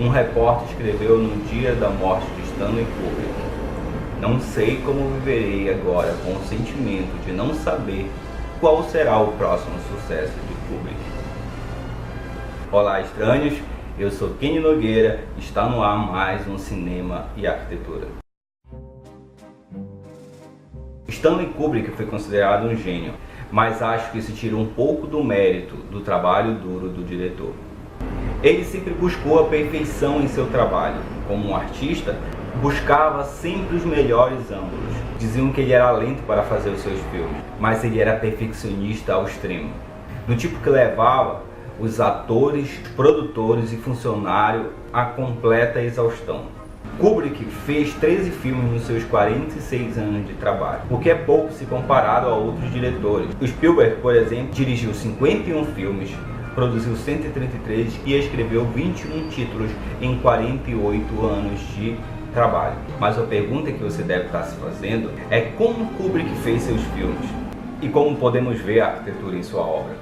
Um repórter escreveu no dia da morte de Stanley Kubrick: "Não sei como viverei agora com o sentimento de não saber qual será o próximo sucesso de Kubrick." Olá, estranhos, eu sou Kenny Nogueira e está no ar mais um Cinema e Arquitetura. Stanley Kubrick foi considerado um gênio, mas acho que isso tira um pouco do mérito do trabalho duro do diretor. Ele sempre buscou a perfeição em seu trabalho. Como um artista, buscava sempre os melhores ângulos. Diziam que ele era lento para fazer os seus filmes, mas ele era perfeccionista ao extremo, do tipo que levava os atores, produtores e funcionários à completa exaustão. Kubrick fez 13 filmes nos seus 46 anos de trabalho, o que é pouco se comparado a outros diretores. O Spielberg, por exemplo, dirigiu 51 filmes, produziu 133 e escreveu 21 títulos em 48 anos de trabalho. Mas a pergunta que você deve estar se fazendo é como Kubrick fez seus filmes e como podemos ver a arquitetura em sua obra.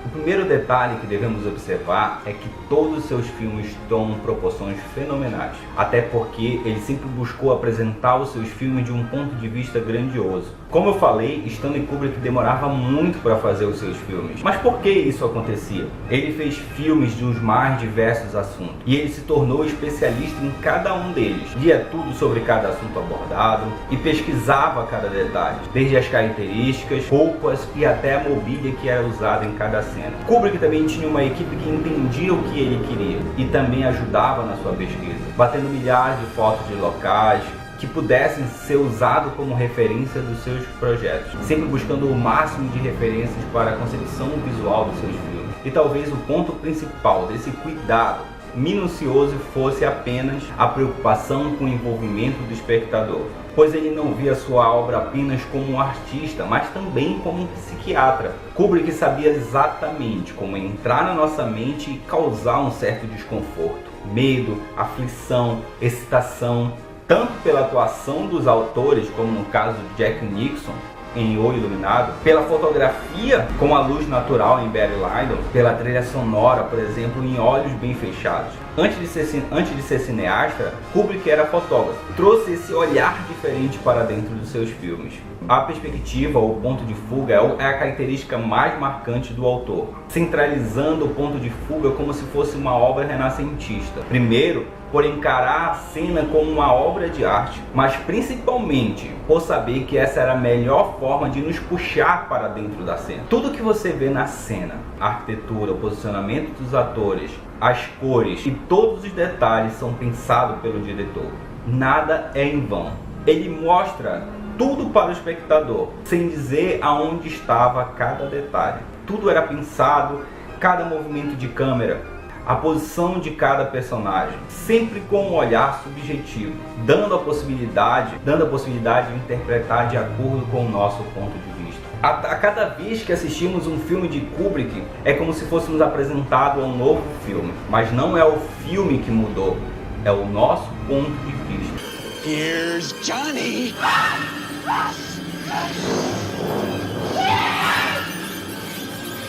O primeiro detalhe que devemos observar é que todos os seus filmes tomam proporções fenomenais, até porque ele sempre buscou apresentar os seus filmes de um ponto de vista grandioso. Como eu falei, Stanley Kubrick demorava muito para fazer os seus filmes. Mas por que isso acontecia? Ele fez filmes de os mais diversos assuntos e ele se tornou especialista em cada um deles. Lia tudo sobre cada assunto abordado e pesquisava cada detalhe, desde as características, roupas e até a mobília que era usada em cada cena. Kubrick também tinha uma equipe que entendia o que ele queria e também ajudava na sua pesquisa, batendo milhares de fotos de locais que pudessem ser usados como referência dos seus projetos, sempre buscando o máximo de referências para a concepção visual dos seus filmes. E talvez o ponto principal desse cuidado minucioso fosse apenas a preocupação com o envolvimento do espectador, pois ele não via sua obra apenas como um artista, mas também como um psiquiatra. Kubrick sabia exatamente como entrar na nossa mente e causar um certo desconforto, medo, aflição, excitação, tanto pela atuação dos autores, como no caso de Jack Nicholson em O Iluminado, pela fotografia com a luz natural em Barry Lyndon, pela trilha sonora, por exemplo, em Olhos Bem Fechados. Antes de ser cineasta, Kubrick era fotógrafo. Trouxe esse olhar diferente para dentro dos seus filmes. A perspectiva, ou ponto de fuga, é a característica mais marcante do autor, centralizando o ponto de fuga como se fosse uma obra renascentista. Primeiro, por encarar a cena como uma obra de arte, mas principalmente por saber que essa era a melhor forma de nos puxar para dentro da cena. Tudo que você vê na cena, a arquitetura, o posicionamento dos atores, as cores e todos os detalhes são pensados pelo diretor. Nada é em vão. Ele mostra tudo para o espectador, sem dizer aonde estava cada detalhe. Tudo era pensado, cada movimento de câmera, a posição de cada personagem, sempre com um olhar subjetivo, dando a possibilidade de interpretar de acordo com o nosso ponto de vista. A cada vez que assistimos um filme de Kubrick, é como se fôssemos apresentados a um novo filme, mas não é o filme que mudou, é o nosso ponto de vista. Here's Johnny!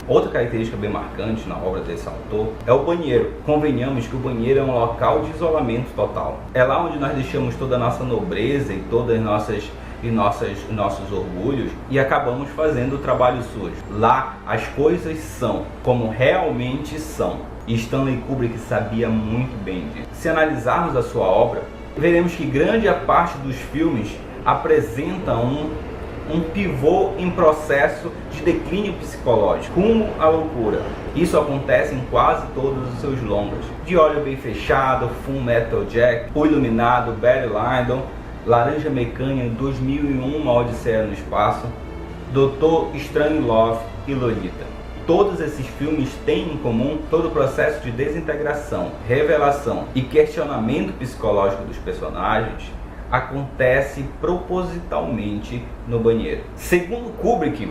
Outra característica bem marcante na obra desse autor é o banheiro. Convenhamos que o banheiro é um local de isolamento total. É lá onde nós deixamos toda a nossa nobreza e todas nossos orgulhos e acabamos fazendo o trabalho sujo. Lá as coisas são como realmente são. E Stanley Kubrick sabia muito bem disso. Se analisarmos a sua obra, veremos que grande parte dos filmes apresenta um pivô em processo de declínio psicológico, rumo à loucura. Isso acontece em quase todos os seus longas. De Olho Bem Fechado, Full Metal Jacket, O Iluminado, Barry Lyndon, Laranja Mecânica, 2001, Uma Odisseia no Espaço, Doutor Strangelove e Lolita. Todos esses filmes têm em comum todo o processo de desintegração, revelação e questionamento psicológico dos personagens acontece propositalmente no banheiro. Segundo Kubrick,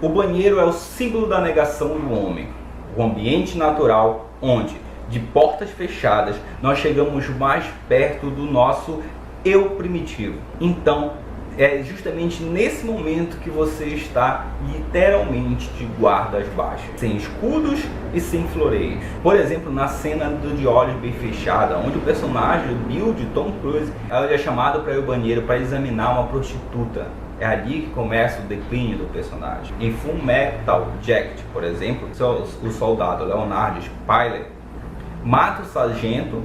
o banheiro é o símbolo da negação do homem, o ambiente natural onde, de portas fechadas, nós chegamos mais perto do nosso eu primitivo. Então, é justamente nesse momento que você está literalmente de guardas baixas, sem escudos e sem floreios. Por exemplo, na cena de olhos bem fechada, onde o personagem Bill de Tom Cruise é chamado para ir ao banheiro para examinar uma prostituta. É ali que começa o declínio do personagem. Em Full Metal Jacket, por exemplo, o soldado Leonard Spiller mata o sargento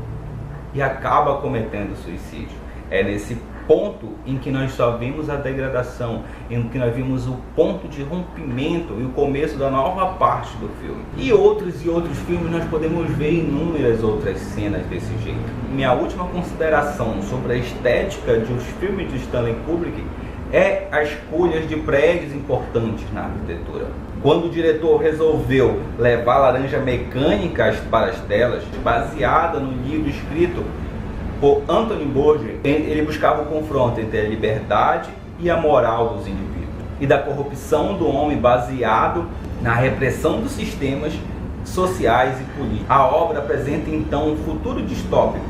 e acaba cometendo suicídio. É nesse ponto em que nós só vimos a degradação, em que nós vimos o ponto de rompimento e o começo da nova parte do filme. E outros filmes nós podemos ver inúmeras outras cenas desse jeito. Minha última consideração sobre a estética dos filmes de Stanley Kubrick é as escolhas de prédios importantes na arquitetura. Quando o diretor resolveu levar laranja mecânica para as telas, baseada no livro escrito por Anthony Bourdain, ele buscava o confronto entre a liberdade e a moral dos indivíduos e da corrupção do homem baseado na repressão dos sistemas sociais e políticos. A obra apresenta então um futuro distópico,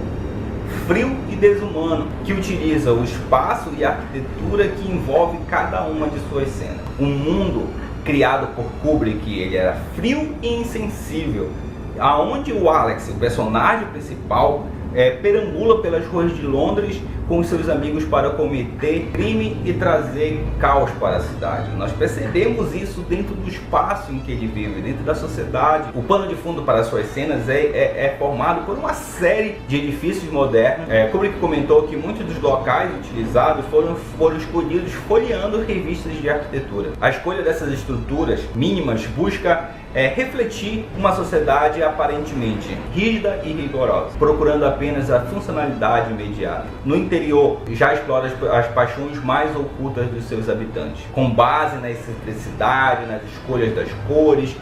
frio e desumano, que utiliza o espaço e a arquitetura que envolve cada uma de suas cenas. Um mundo criado por Kubrick, ele era frio e insensível, aonde o Alex, o personagem principal, perambula pelas ruas de Londres com os seus amigos para cometer crime e trazer caos para a cidade. Nós percebemos isso dentro do espaço em que ele vive, dentro da sociedade. O pano de fundo para suas cenas é formado por uma série de edifícios modernos. Kubrick comentou que muitos dos locais utilizados foram escolhidos folheando revistas de arquitetura. A escolha dessas estruturas mínimas busca refletir uma sociedade aparentemente rígida e rigorosa, procurando apenas a funcionalidade imediata. No interior, já explora as paixões mais ocultas dos seus habitantes, com base na excentricidade, nas escolhas das cores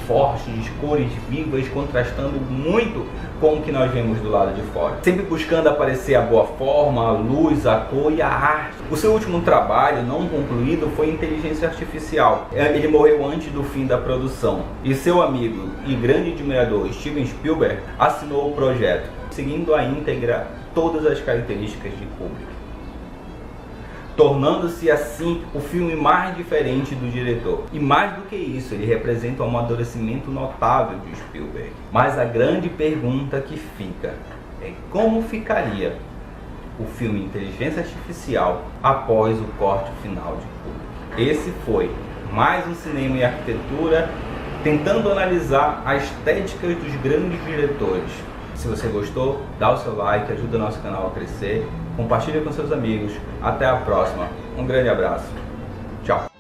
fortes, cores vivas, contrastando muito com o que nós vemos do lado de fora, sempre buscando aparecer a boa forma, a luz, a cor e a arte. O seu último trabalho não concluído foi Inteligência Artificial. Ele morreu antes do fim da produção e seu amigo e grande admirador Steven Spielberg assinou o projeto, seguindo à íntegra todas as características de Kubrick, tornando-se assim o filme mais diferente do diretor. E mais do que isso, ele representa um amadurecimento notável de Spielberg. Mas a grande pergunta que fica é como ficaria o filme Inteligência Artificial após o corte final de Kubrick. Esse foi mais um Cinema e Arquitetura, tentando analisar as estéticas dos grandes diretores. Se você gostou, dá o seu like, ajuda o nosso canal a crescer, compartilha com seus amigos. Até a próxima. Um grande abraço. Tchau.